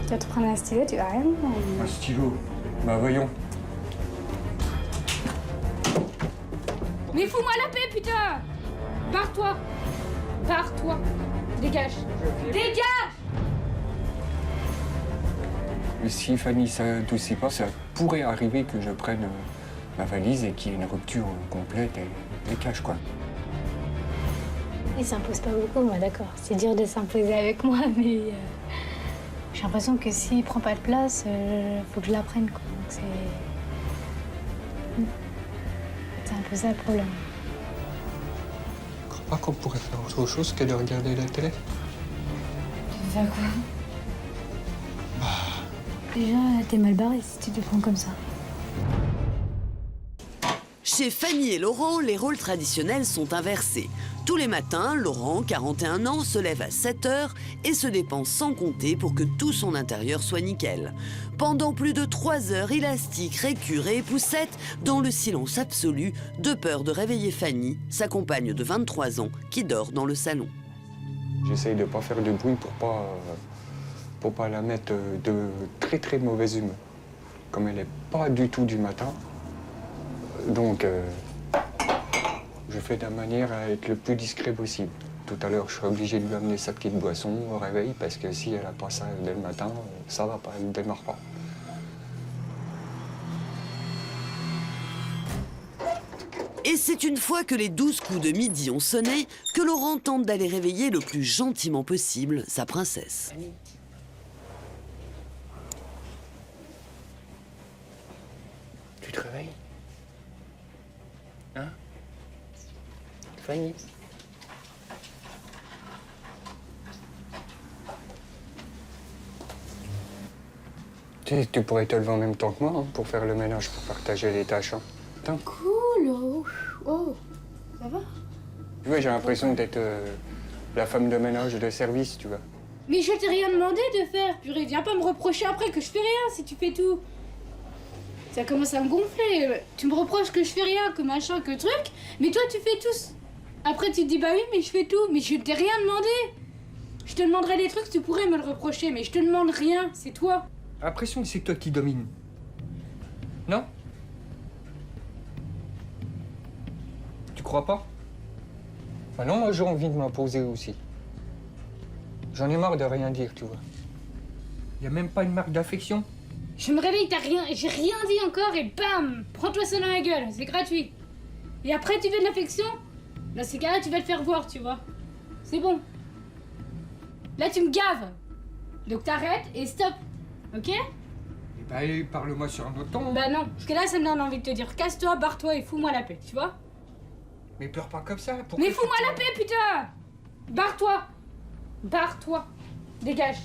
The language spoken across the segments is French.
Tu vas te prendre un stylo, tu vas rien. Un stylo? Bah voyons. Mais fous-moi la paix, putain! Barre-toi! Barre-toi! Dégage! Dégage! Si Fanny ne s'adoucit pas, ça pourrait arriver que je prenne ma valise et qu'il y ait une rupture complète et cache, quoi. Il s'impose pas beaucoup, moi, d'accord. C'est dur de s'imposer avec moi, mais j'ai l'impression que s'il prend pas de place, faut que je la prenne, quoi. Donc c'est un peu ça le problème. Je crois pas qu'on pourrait faire autre chose que de regarder la télé. Tu veux faire quoi? Déjà, t'es mal barré si tu te prends comme ça. Chez Fanny et Laurent, les rôles traditionnels sont inversés. Tous les matins, Laurent, 41 ans, se lève à 7 heures et se dépense sans compter pour que tout son intérieur soit nickel. Pendant plus de 3 heures, il astique, récure et poussette dans le silence absolu, de peur de réveiller Fanny, sa compagne de 23 ans, qui dort dans le salon. J'essaye de ne pas faire de bruit pour pas la mettre de très très mauvaise humeur. Comme elle n'est pas du tout du matin, donc je fais de la manière à être le plus discret possible. Tout à l'heure, je suis obligé de lui amener sa petite boisson au réveil parce que si elle n'a pas ça dès le matin, ça va pas, elle ne démarre pas. Et c'est une fois que les 12 coups de midi ont sonné que Laurent tente d'aller réveiller le plus gentiment possible sa princesse. Tu te réveilles? Hein? Fanny? Tu pourrais te lever en même temps que moi, hein, pour faire le ménage, pour partager les tâches. Hein. Attends. Cool, oh, ça va? Tu vois, j'ai l'impression d'être la femme de ménage de service, tu vois. Mais je t'ai rien demandé de faire, purée. Viens pas me reprocher après que je fais rien si tu fais tout. Ça commence à me gonfler. Tu me reproches que je fais rien, que machin, que truc, mais toi tu fais tout. Après tu te dis bah oui, mais je fais tout, mais je t'ai rien demandé. Je te demanderais des trucs, tu pourrais me le reprocher, mais je te demande rien, c'est toi. L'impression que c'est toi qui domine. Non? Tu crois pas? Bah non, moi j'ai envie de m'imposer aussi. J'en ai marre de rien dire, tu vois. Y a même pas une marque d'affection. Je me réveille, j'ai rien dit encore et bam, prends-toi ça dans la gueule, c'est gratuit. Et après tu veux de l'affection? Dans ces cas-là, tu vas le faire voir, tu vois. C'est bon. Là, tu me gaves. Donc t'arrêtes et stop. Ok? Eh bah allez, parle-moi sur un autre ton. Bah non, parce que là, ça me donne envie de te dire casse-toi, barre-toi et fous-moi la paix, tu vois? Mais pleure pas comme ça. Pourquoi Mais fous-moi la paix, putain! Barre-toi! Barre-toi! Dégage!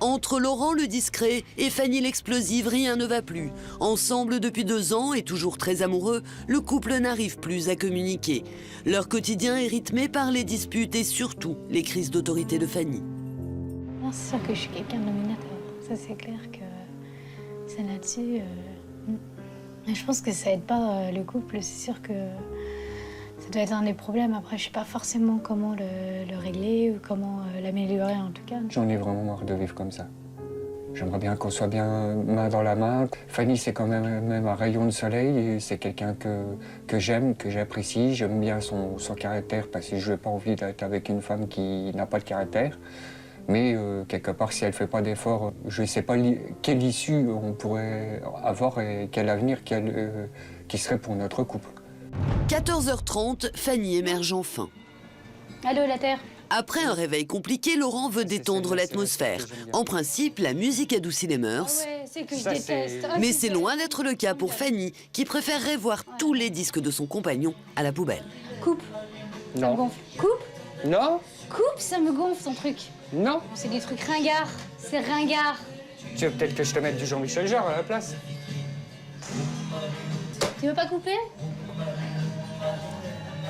Entre Laurent le discret et Fanny l'explosive, rien ne va plus. Ensemble depuis 2 ans et toujours très amoureux, le couple n'arrive plus à communiquer. Leur quotidien est rythmé par les disputes et surtout les crises d'autorité de Fanny. Non, c'est sûr que je suis quelqu'un de dominateur. Ça, c'est clair que c'est là-dessus. Mais je pense que ça aide pas le couple. C'est sûr que ça doit être un des problèmes. Après, je sais pas forcément comment le régler ou comment l'améliorer en tout cas. J'en ai vraiment marre de vivre comme ça. J'aimerais bien qu'on soit bien main dans la main. Fanny, c'est quand même un rayon de soleil. C'est quelqu'un que j'aime, que j'apprécie. J'aime bien son caractère parce que je n'ai pas envie d'être avec une femme qui n'a pas de caractère. Mais quelque part, si elle ne fait pas d'efforts, je ne sais pas quelle issue on pourrait avoir et quel avenir qui serait pour notre couple. 14h30, Fanny émerge enfin. Allô, la Terre? Après un réveil compliqué, Laurent veut détendre l'atmosphère. En principe, la musique adoucit les mœurs. Ah ouais, c'est que je déteste. Ah, Mais c'est loin d'être le cas pour Fanny, qui préférerait voir tous les disques de son compagnon à la poubelle. Coupe. Ça me gonfle. Coupe? Non. Coupe, ça me gonfle ton truc. Non. C'est des trucs ringards. C'est ringard. Tu veux peut-être que je te mette du Jean-Michel Jarre à la place? Tu veux pas couper?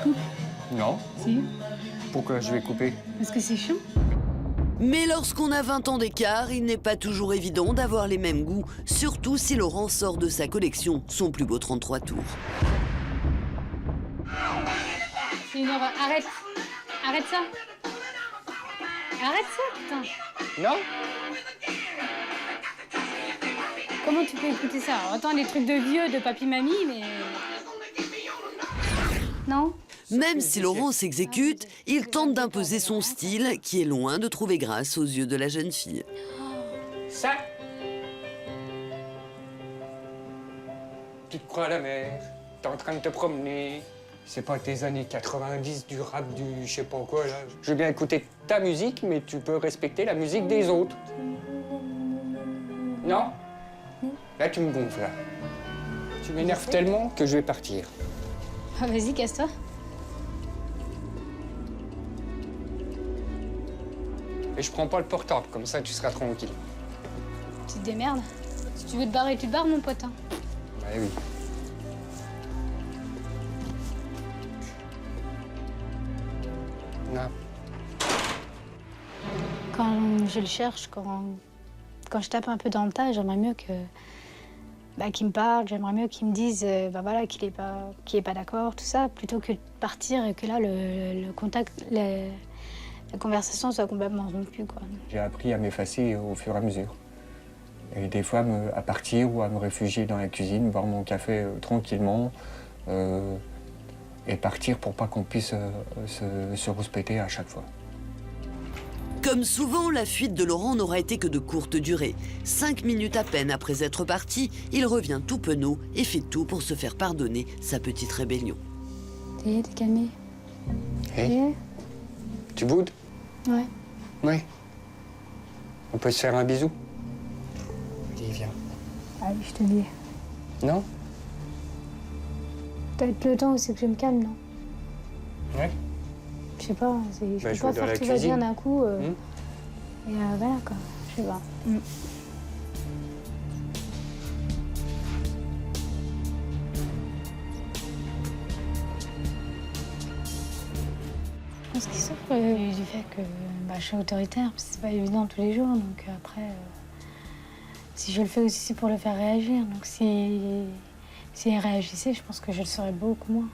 Coupe. Non. Si. Pourquoi je vais couper? Parce que c'est chiant. Mais lorsqu'on a 20 ans d'écart, il n'est pas toujours évident d'avoir les mêmes goûts, surtout si Laurent sort de sa collection son plus beau 33 tours. C'est une horreur. Arrête. Arrête ça. Arrête ça, putain. Non. comment tu peux écouter ça? Alors, autant les trucs de vieux, de papy-mamie, mais... Non? Même si Laurent s'exécute, il tente d'imposer son style qui est loin de trouver grâce aux yeux de la jeune fille. Ça. Tu te crois à la mer, t'es en train de te promener. C'est pas tes années 90 du rap, du je sais pas quoi, là. Je veux bien écouter ta musique, mais tu peux respecter la musique des autres. Non? Là, tu me gonfles, là. Tu m'énerves tellement que je vais partir. Ah, vas-y, casse-toi. Et je prends pas le portable, comme ça tu seras tranquille. Tu te démerdes. Si tu veux te barrer, tu te barres, mon pote. Hein. Bah oui. Non. Quand je le cherche, quand je tape un peu dans le tas, j'aimerais mieux que... qu'il me parle, j'aimerais mieux qu'il me dise voilà, qu'il est pas d'accord, tout ça, plutôt que de partir et que là, le contact, la conversation soit complètement rompue, quoi. J'ai appris à m'effacer au fur et à mesure. Et des fois, à partir ou à me réfugier dans la cuisine, boire mon café tranquillement, et partir pour pas qu'on puisse se rouspéter à chaque fois. Comme souvent, la fuite de Laurent n'aura été que de courte durée. 5 minutes à peine après être parti, il revient tout penaud et fait tout pour se faire pardonner sa petite rébellion. T'es calmé? Hey. Tu boudes? Ouais. Oui. On peut se faire un bisou? Allez, viens. Allez, je te dis. Non? Peut-être le temps où c'est que je me calme, non? Ouais. Je sais pas, je peux pas faire tout va bien d'un coup. Et voilà, quoi. Je sais pas. Je pense qu'il souffre du fait que je suis autoritaire, parce que c'est pas évident tous les jours. Donc après, si je le fais aussi, c'est pour le faire réagir. Donc s'il réagissait, je pense que je le saurais beaucoup moins.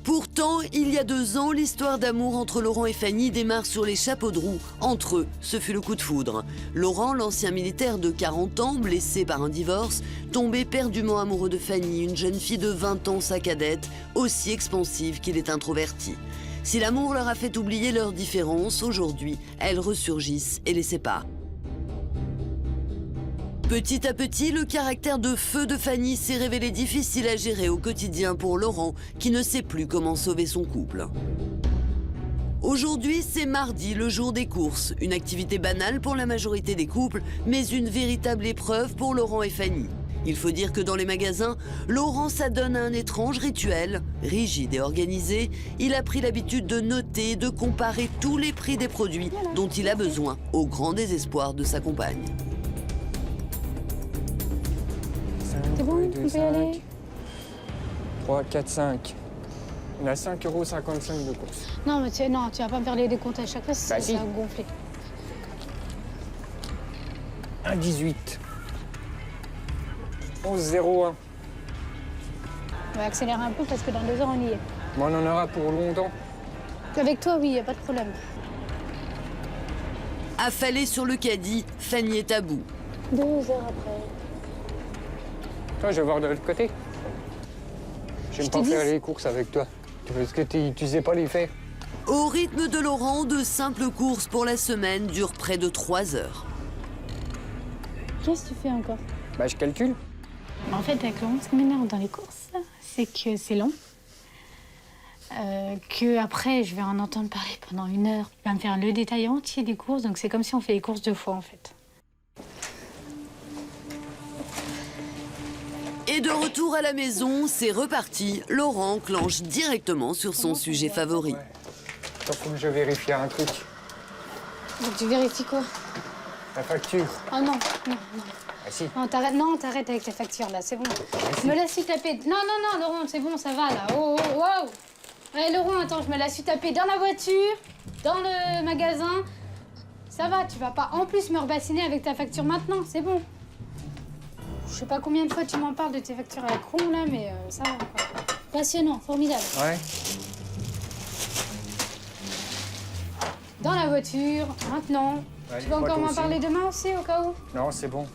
Pourtant, il y a 2 ans, l'histoire d'amour entre Laurent et Fanny démarre sur les chapeaux de roue. Entre eux, ce fut le coup de foudre. Laurent, l'ancien militaire de 40 ans, blessé par un divorce, tombé éperdument amoureux de Fanny, une jeune fille de 20 ans, sa cadette, aussi expansive qu'il est introverti. Si l'amour leur a fait oublier leurs différences, aujourd'hui, elles ressurgissent et les séparent. Petit à petit, le caractère de feu de Fanny s'est révélé difficile à gérer au quotidien pour Laurent, qui ne sait plus comment sauver son couple. Aujourd'hui, c'est mardi, le jour des courses. Une activité banale pour la majorité des couples, mais une véritable épreuve pour Laurent et Fanny. Il faut dire que dans les magasins, Laurent s'adonne à un étrange rituel. Rigide et organisé, il a pris l'habitude de noter et de comparer tous les prix des produits dont il a besoin, au grand désespoir de sa compagne. C'est bon, on peut y aller. 3, 4, 5. On a 5,55 € de course. Non, mais tu vas pas me faire les décomptes à chaque fois, ça si. va gonfler. 1,18. 11,01. On va accélérer un peu parce que dans 2 heures, on y est. Bon, on en aura pour longtemps. Avec toi, oui, y a pas de problème. Affalée sur le caddie, Fanny est à bout. 2 heures après. Toi, je vais voir de l'autre côté. J'aime pas faire les courses avec toi. Parce que tu sais pas les faire. Au rythme de Laurent, de simples courses pour la semaine durent près de 3 heures. Qu'est-ce que tu fais encore? Je calcule. En fait, avec Laurent, ce qui m'énerve dans les courses, c'est que c'est long. Que après, je vais en entendre parler pendant 1 heure. Il va me faire le détail entier des courses, donc c'est comme si on fait les courses 2 fois, en fait. Et de retour à la maison, c'est reparti. Laurent enclenche directement sur son sujet favori. Ouais. Attends, faut que je vérifie un truc. Donc tu vérifies quoi? La facture. Oh non, non. Ah si. T'arrêtes avec ta facture, là, c'est bon. Je me la suis tapée. Non, Laurent, c'est bon, ça va, là. Oh, wow. Ouais, Laurent, attends, je me la suis tapée dans la voiture, dans le magasin. Ça va, tu vas pas en plus me rebassiner avec ta facture maintenant, c'est bon. Je sais pas combien de fois tu m'en parles de tes factures à la con, là, mais ça va, quoi. Passionnant, formidable. Ouais. Dans la voiture, maintenant. Ouais, Tu vas encore m'en parler demain aussi, au cas où? Non, c'est bon.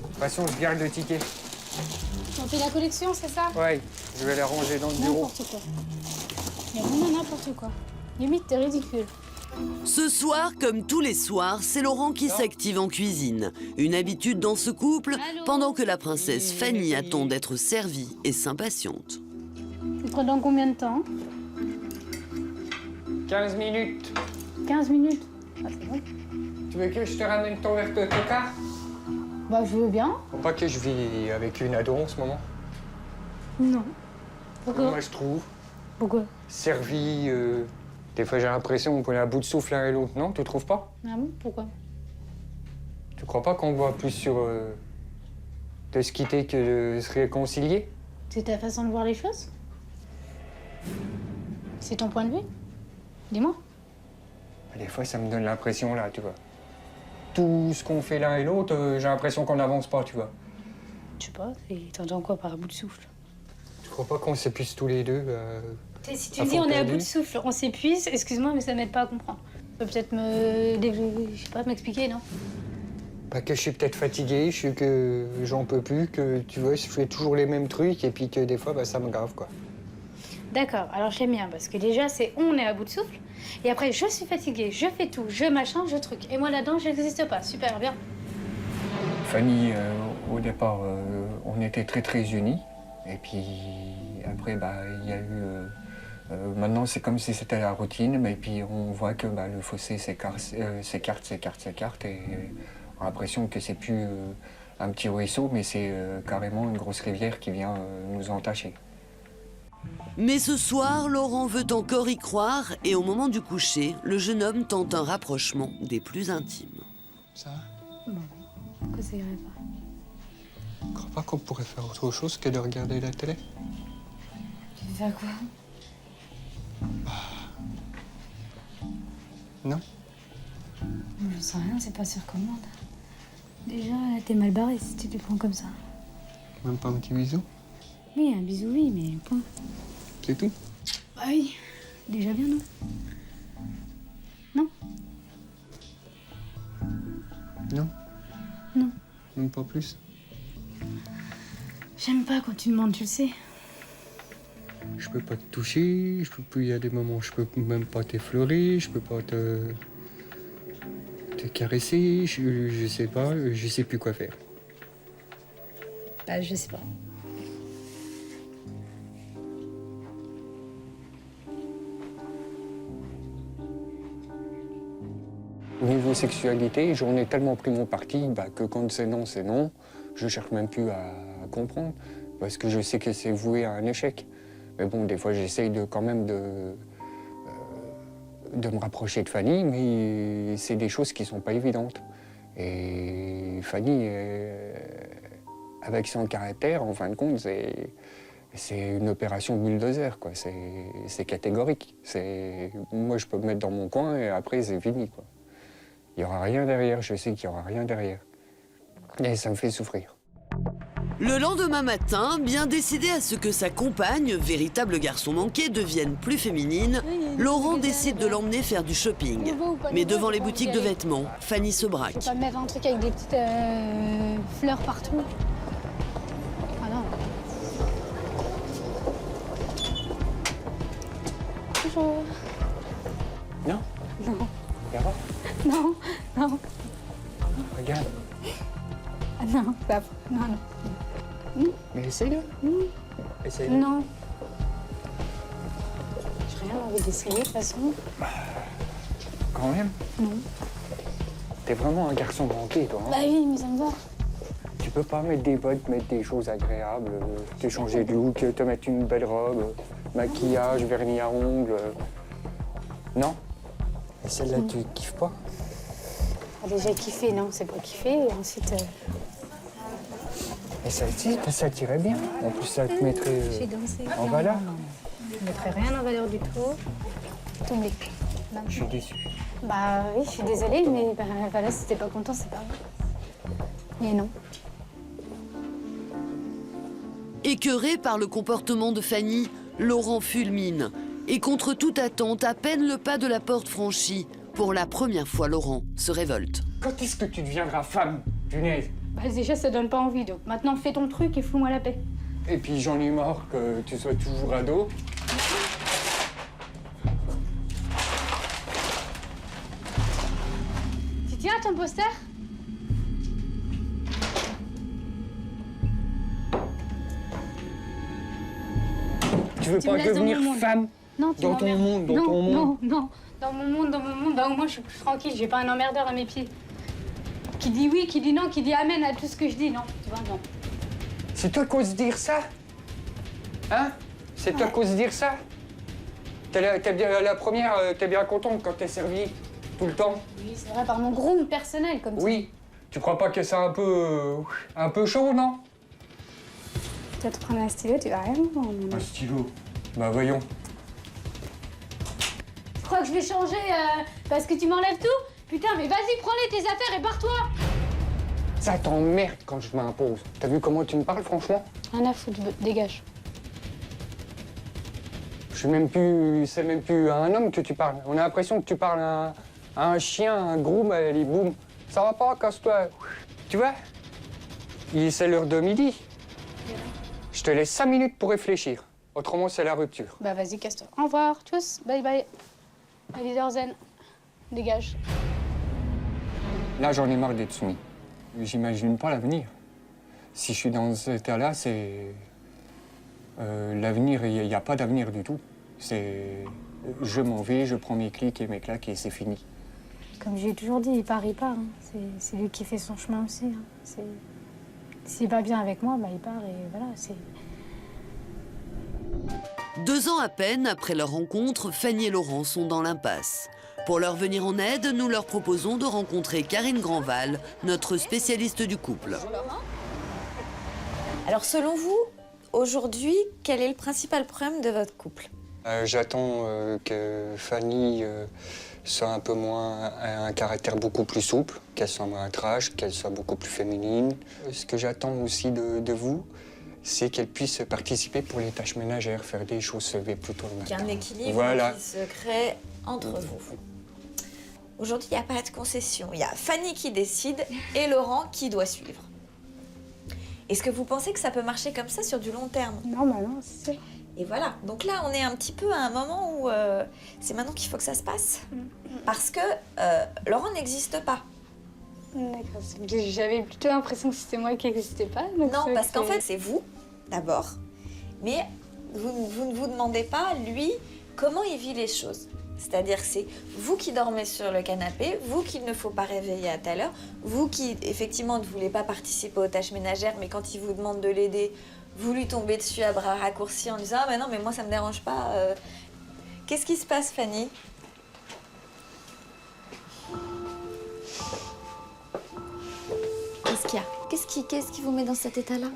toute façon, je garde le ticket. On fait la collection, c'est ça? Ouais, je vais les ranger dans le bureau. N'importe quoi. Il y a vraiment n'importe quoi. Limite, t'es ridicule. Ce soir, comme tous les soirs, c'est Laurent qui s'active en cuisine. Une habitude dans ce couple, pendant que la princesse Fanny attend d'être servie et s'impatiente. Tu te rends dans combien de temps? 15 minutes. 15 minutes. Ah, c'est bon. Tu veux que je te ramène ton verre de coca? Bah, je veux bien. Faut pas que je vis avec une ado en ce moment. Non. Pourquoi? Moi, je trouve. Pourquoi? Servi, des fois, j'ai l'impression qu'on est à bout de souffle l'un et l'autre, non? Tu trouves pas? Ah bon? Pourquoi? Tu crois pas qu'on voit plus sur de se quitter que de se réconcilier? C'est ta façon de voir les choses? C'est ton point de vue? Dis-moi. Des fois, ça me donne l'impression, là, tu vois. Tout ce qu'on fait l'un et l'autre, j'ai l'impression qu'on n'avance pas, tu vois. Je sais pas, t'entends quoi par bout de souffle? Tu crois pas qu'on s'épuise tous les deux Si tu me dis on est à bout de souffle, on s'épuise, excuse-moi, mais ça m'aide pas à comprendre. Tu peux peut-être je sais pas, m'expliquer, non? Pas que je suis peut-être fatigué, je suis que j'en peux plus, que tu vois, je fais toujours les mêmes trucs et puis que des fois, bah, ça me grave, quoi. D'accord, alors j'aime bien, parce que déjà, c'est on est à bout de souffle, et après, je suis fatiguée, je fais tout, je machin, je truc. Et moi, là-dedans, je n'existe pas. Super, bien. Fanny, au départ, on était très, très unis. Et puis, après, bah, il y a eu... maintenant, c'est comme si c'était la routine, mais puis on voit que bah, le fossé s'écarte, et on a l'impression que c'est plus un petit ruisseau, mais c'est carrément une grosse rivière qui vient nous entacher. Mais ce soir, Laurent veut encore y croire et au moment du coucher, le jeune homme tente un rapprochement des plus intimes. Ça Bon, pourquoi ça irait pas? Tu crois pas qu'on pourrait faire autre chose que de regarder la télé? Tu veux faire quoi? Non? Je sais rien, c'est pas sur commande. Déjà, t'es mal barré si tu te prends comme ça. Même pas un petit bisou? Oui, un bisou, oui, mais point. C'est tout? Bah oui, déjà bien, non? Non? Non? Non. Même pas plus? J'aime pas quand tu demandes, tu le sais. Je peux pas te toucher, je peux plus, il y a des moments où je peux même pas t'effleurer, je peux pas te caresser, je sais pas, je sais plus quoi faire. Bah, je sais pas. Niveau sexualité, j'en ai tellement pris mon parti bah, que quand c'est non, je cherche même plus à comprendre, parce que je sais que c'est voué à un échec. Mais bon, des fois, j'essaye quand même de me rapprocher de Fanny, mais c'est des choses qui sont pas évidentes. Et Fanny, avec son caractère, en fin de compte, c'est une opération bulldozer, quoi. C'est catégorique. Moi, je peux me mettre dans mon coin et après, c'est fini, quoi. Il n'y aura rien derrière, je sais qu'il n'y aura rien derrière. Et ça me fait souffrir. Le lendemain matin, bien décidé à ce que sa compagne, véritable garçon manqué, devienne plus féminine, Laurent décide de l'emmener faire du shopping. Mais devant les boutiques de vêtements, Fanny se braque. Je peux pas me mettre un truc avec des petites fleurs partout. Ah non. Bonjour. Non? Non. Y'a pas? Non, non. Regarde. Ah non, pas. Non, non. Mais essaye-le. Essaye-le. Non. J'ai rien envie d'essayer de toute façon. Quand même? Non. T'es vraiment un garçon manqué, toi. Hein? Bah oui, mais ça me va. Tu peux pas mettre des bottes, mettre des choses agréables, te changer de look, te mettre une belle robe, maquillage, vernis à ongles. Non? Et celle-là, tu kiffes pas? Déjà kiffé, non, c'est pas kiffé. Et ensuite. Et celle-ci, ça tirait bien. En plus, ça te mettrait J'ai dansé. en valeur. Non, non. Je mettrais rien en valeur du tout. Tombé. Non. Je suis déçu. Bah oui, je suis désolée, mais bah, voilà, si t'es pas content, c'est pas grave. Mais non. Écœuré par le comportement de Fanny, Laurent fulmine. Et contre toute attente, à peine le pas de la porte franchi, pour la première fois, Laurent se révolte. Quand est-ce que tu deviendras femme, punaise? Bah déjà, ça donne pas envie, donc maintenant fais ton truc et fous-moi la paix. Et puis j'en ai marre que tu sois toujours ado. Tu tiens ton poster? Tu veux Tu pas me laisses dans devenir mon monde. femme Non, tu dans ton m'emmerdes. monde, dans Non, ton monde. non, non. Dans mon monde, bah au moins je suis plus tranquille, j'ai pas un emmerdeur à mes pieds. Qui dit oui, qui dit non, qui dit amen à tout ce que je dis, non, tu vois, non. C'est toi qui oses dire ça? Hein? C'est toi qui oses dire ça? T'es bien la première, t'es bien contente quand t'es servie tout le temps? Oui, c'est vrai, par mon groom personnel, comme ça. Oui. Tu crois pas que c'est un peu chaud, non? Tu vas te prendre un stylo, tu vas rien voir. Un stylo? Bah voyons. Tu crois que je vais changer parce que tu m'enlèves tout? Putain, mais vas-y, prends-les tes affaires et barre-toi! Ça t'emmerde quand je m'impose. T'as vu comment tu me parles, franchement? Rien à foutre, dégage. C'est même plus à un homme que tu parles. On a l'impression que tu parles à un chien, à un groom, allez, boum. Ça va pas, casse-toi. Tu vois? C'est l'heure de midi. Je te laisse 5 minutes pour réfléchir. Autrement, c'est la rupture. Bah vas-y, casse-toi. Au revoir, tchuss, bye bye. À Wiedersehen. Dégage. Là, j'en ai marre d'être soumis. J'imagine pas l'avenir. Si je suis dans cet état-là, c'est... l'avenir, il n'y a pas d'avenir du tout. C'est... Je m'en vais, je prends mes clics et mes claques et c'est fini. Comme j'ai toujours dit, il part. Hein. C'est lui qui fait son chemin aussi. Hein. S'il va bien avec moi, bah il part et voilà, c'est... 2 ans à peine après leur rencontre, Fanny et Laurent sont dans l'impasse. Pour leur venir en aide, nous leur proposons de rencontrer Karine Grandval, notre spécialiste du couple. Alors selon vous, aujourd'hui, quel est le principal problème de votre couple? J'attends que Fanny soit un peu moins... un caractère beaucoup plus souple, qu'elle soit moins trash, qu'elle soit beaucoup plus féminine. Ce que j'attends aussi de vous, c'est qu'elle puisse participer pour les tâches ménagères, faire des choses, se lever plus tôt le matin. Qu'il y a un équilibre Voilà. qui se crée entre vous. Aujourd'hui, il n'y a pas de concession. Il y a Fanny qui décide et Laurent qui doit suivre. Est-ce que vous pensez que ça peut marcher comme ça sur du long terme? Non, bah non, c'est... Et voilà. Donc là, on est un petit peu à un moment où c'est maintenant qu'il faut que ça se passe. Parce que Laurent n'existe pas. D'accord, j'avais plutôt l'impression que c'était moi qui n'existais pas. Donc Non, c'est parce que qu'en fait, c'est vous, d'abord. Mais vous ne vous demandez pas, lui, comment il vit les choses. C'est-à-dire que c'est vous qui dormez sur le canapé, vous qu'il ne faut pas réveiller à telle heure, vous qui, effectivement, ne voulez pas participer aux tâches ménagères, mais quand il vous demande de l'aider, vous lui tombez dessus à bras raccourcis en disant « Ah, mais non, mais moi, ça me dérange pas. Qu'est-ce qui se passe, Fanny? Qu'est-ce qu'il y a? Qu'est-ce qui vous met dans cet état-là?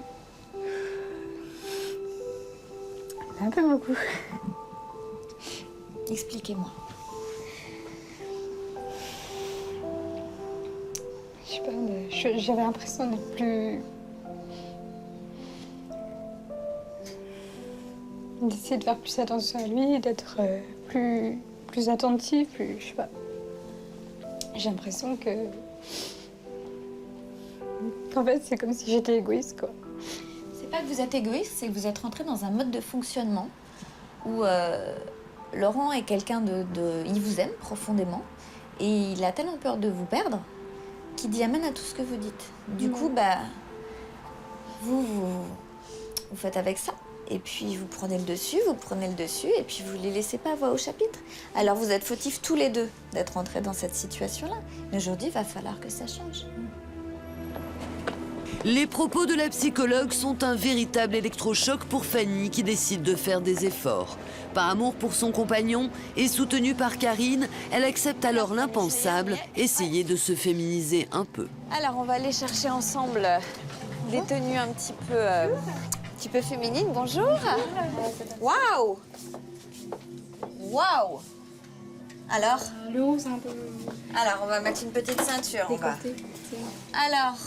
un peu beaucoup. Expliquez-moi. Je sais pas, j'avais l'impression d'être plus... d'essayer de faire plus attention à lui, d'être plus attentif, plus... je sais pas. J'ai l'impression que... En fait, c'est comme si j'étais égoïste, quoi. C'est pas que vous êtes égoïste, c'est que vous êtes rentré dans un mode de fonctionnement où Laurent est quelqu'un il vous aime profondément et il a tellement peur de vous perdre qu'il dit amen à tout ce que vous dites. Du coup, bah, vous faites avec ça. Et puis vous prenez le dessus, et puis vous les laissez pas voix au chapitre. Alors vous êtes fautifs tous les deux d'être rentrés dans cette situation-là. Mais aujourd'hui, il va falloir que ça change. Les propos de la psychologue sont un véritable électrochoc pour Fanny qui décide de faire des efforts. Par amour pour son compagnon et soutenue par Karine, elle accepte alors l'impensable, essayer de se féminiser un peu. Alors on va aller chercher ensemble des tenues un petit peu féminines. Bonjour. Waouh. Waouh. Alors, Le haut, c'est un peu... on va mettre une petite ceinture. décolleté. Alors,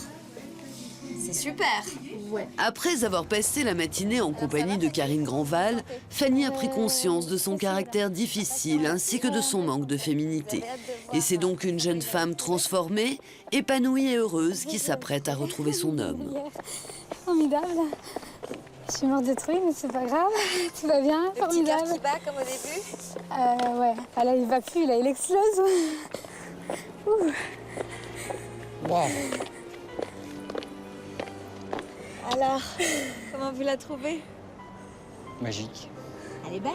C'est super. Ouais. Après avoir passé la matinée en compagnie de Karine Grandval, Fanny a pris conscience de son caractère difficile ainsi que de son manque de féminité. Et c'est donc une jeune femme transformée, épanouie et heureuse qui s'apprête à retrouver son homme. Formidable. Je suis morte de trouille, mais c'est pas grave. Tout va bien, formidable. Petit cœur qui bat comme au début. Ouais. Ah là, il va plus, là, il explose. Ouh. Wow. Alors, comment vous la trouvez? Magique. Elle est belle.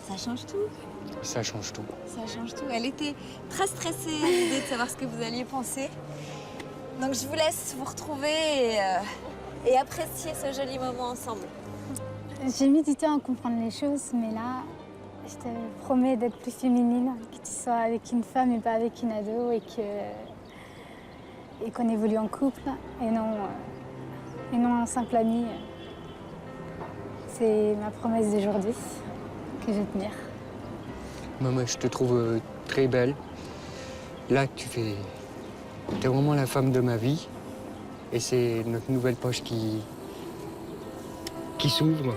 Ça change tout. Ça change tout. Ça change tout. Elle était très stressée à l'idée de savoir ce que vous alliez penser. Donc je vous laisse vous retrouver et apprécier ce joli moment ensemble. J'ai mis du temps à comprendre les choses, mais là, je te promets d'être plus féminine, que tu sois avec une femme et pas avec une ado, et qu'on évolue en couple et non en simple amie. C'est ma promesse d'aujourd'hui que je vais tenir. Moi, je te trouve très belle. Là, t'es vraiment la femme de ma vie. Et c'est notre nouvelle poche qui s'ouvre.